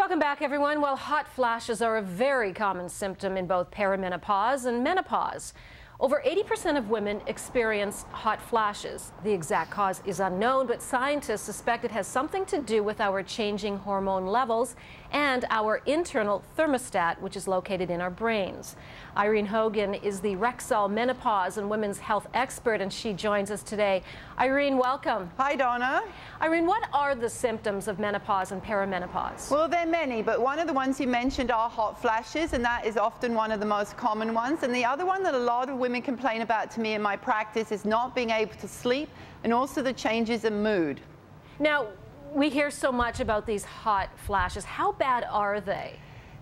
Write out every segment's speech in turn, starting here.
Welcome back, everyone. Well, hot flashes are a very common symptom in both perimenopause and menopause. Over 80% of women experience hot flashes. The exact cause is unknown, but scientists suspect it has something to do with our changing hormone levels and our internal thermostat, which is located in our brains. Irene Hogan is the Rexall menopause and women's health expert, and she joins us today. Irene, welcome. Hi, Donna. Irene, what are the symptoms of menopause and perimenopause? Well, there are many, but one of the ones you mentioned are hot flashes, and that is often one of the most common ones. And the other one that a lot of women complain about to me in my practice is not being able to sleep, and also the changes in mood. Now, we hear so much about these hot flashes. How bad are they?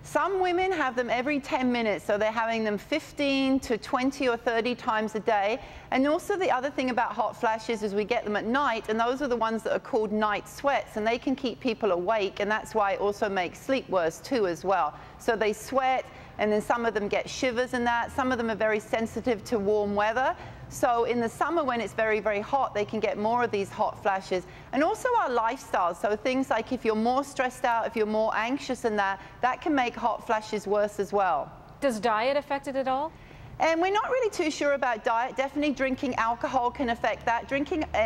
Some women have them every 10 minutes, so they're having them 15 to 20 or 30 times a day. And also the other thing about hot flashes is we get them at night, and those are the ones that are called night sweats, and they can keep people awake, and that's why it also makes sleep worse too as well. So they sweat, and then some of them get shivers and that. Some of them are very sensitive to warm weather. So in the summer when it's very, very hot, they can get more of these hot flashes. And also our lifestyle. So things like if you're more stressed out, if you're more anxious and that can make hot flashes worse as well. Does diet affect it at all? And we're not really too sure about diet. Definitely drinking alcohol can affect that.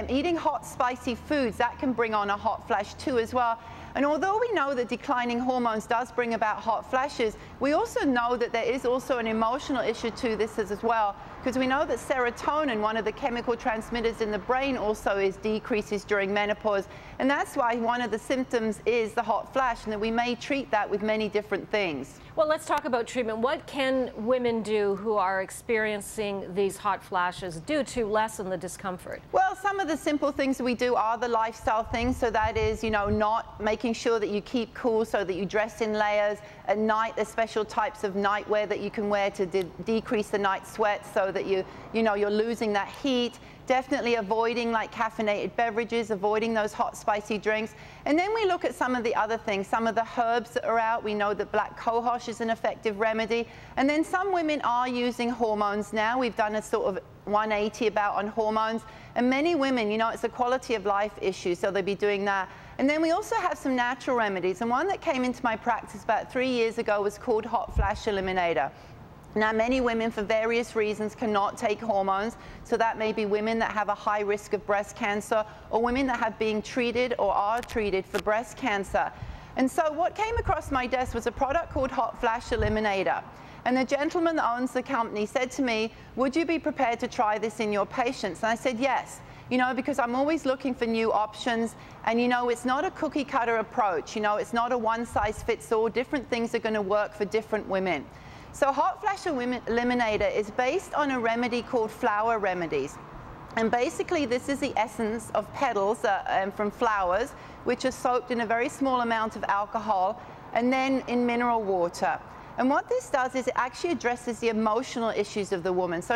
Eating hot, spicy foods, that can bring on a hot flash too as well. And although we know that declining hormones does bring about hot flashes, we also know that there is also an emotional issue to this as well, because we know that serotonin, one of the chemical transmitters in the brain, also decreases during menopause. And that's why one of the symptoms is the hot flash, and that we may treat that with many different things. Well, let's talk about treatment. What can women do who are experiencing these hot flashes do to lessen the discomfort? Well, some of the simple things we do are the lifestyle things. So that is, not making sure that you keep cool, so that you dress in layers. At night, there's special types of nightwear that you can wear to decrease the night sweat, so that you're losing that heat. Definitely avoiding like caffeinated beverages, avoiding those hot spicy drinks. And then we look at some of the other things, some of the herbs that are out. We know that black cohosh is an effective remedy. And then some women are using hormones now. We've done a sort of 180 about on hormones. And many women, it's a quality of life issue, so they'll be doing that. And then we also have some natural remedies. And one that came into my practice about 3 years ago was called Hot Flash Eliminator. Now, many women, for various reasons, cannot take hormones. So that may be women that have a high risk of breast cancer, or women that have been treated or are treated for breast cancer. And so what came across my desk was a product called Hot Flash Eliminator. And the gentleman that owns the company said to me, would you be prepared to try this in your patients? And I said, yes. Because I'm always looking for new options. And it's not a cookie cutter approach. It's not a one size fits all. Different things are going to work for different women. So Hot Flash Eliminator is based on a remedy called flower remedies. And basically this is the essence of petals from flowers, which are soaked in a very small amount of alcohol and then in mineral water. And what this does is it actually addresses the emotional issues of the woman. So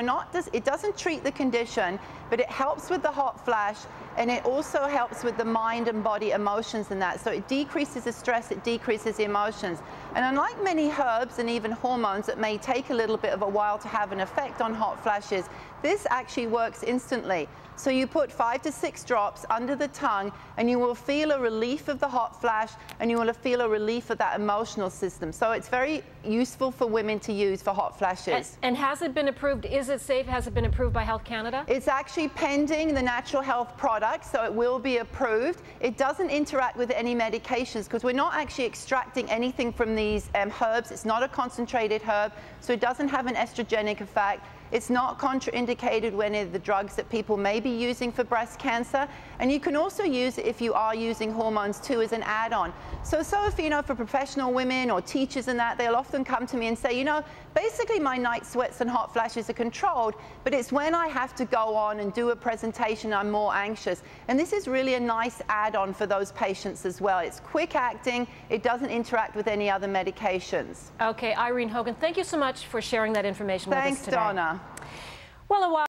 it doesn't treat the condition, but it helps with the hot flash, and it also helps with the mind and body emotions and that. So it decreases the stress, it decreases the emotions. And unlike many herbs and even hormones that may take a little bit of a while to have an effect on hot flashes, this actually works instantly. So you put 5 to 6 drops under the tongue, and you will feel a relief of the hot flash, and you will feel a relief of that emotional system. So it's very useful for women to use for hot flashes. And has it been approved? Is it safe? Has it been approved by Health Canada? It's actually pending the natural health product, so it will be approved. It doesn't interact with any medications, because we're not actually extracting anything from these herbs. It's not a concentrated herb, so it doesn't have an estrogenic effect. It's not contraindicated with any of the drugs that people may be using for breast cancer. And you can also use it if you are using hormones too as an add-on. So if, for professional women or teachers and that, they'll often come to me and say, basically my night sweats and hot flashes are controlled, but it's when I have to go on and do a presentation I'm more anxious. And this is really a nice add-on for those patients as well. It's quick acting. It doesn't interact with any other medications. Okay, Irene Hogan, thank you so much for sharing that information with us today. Thanks, Donna. Well, a while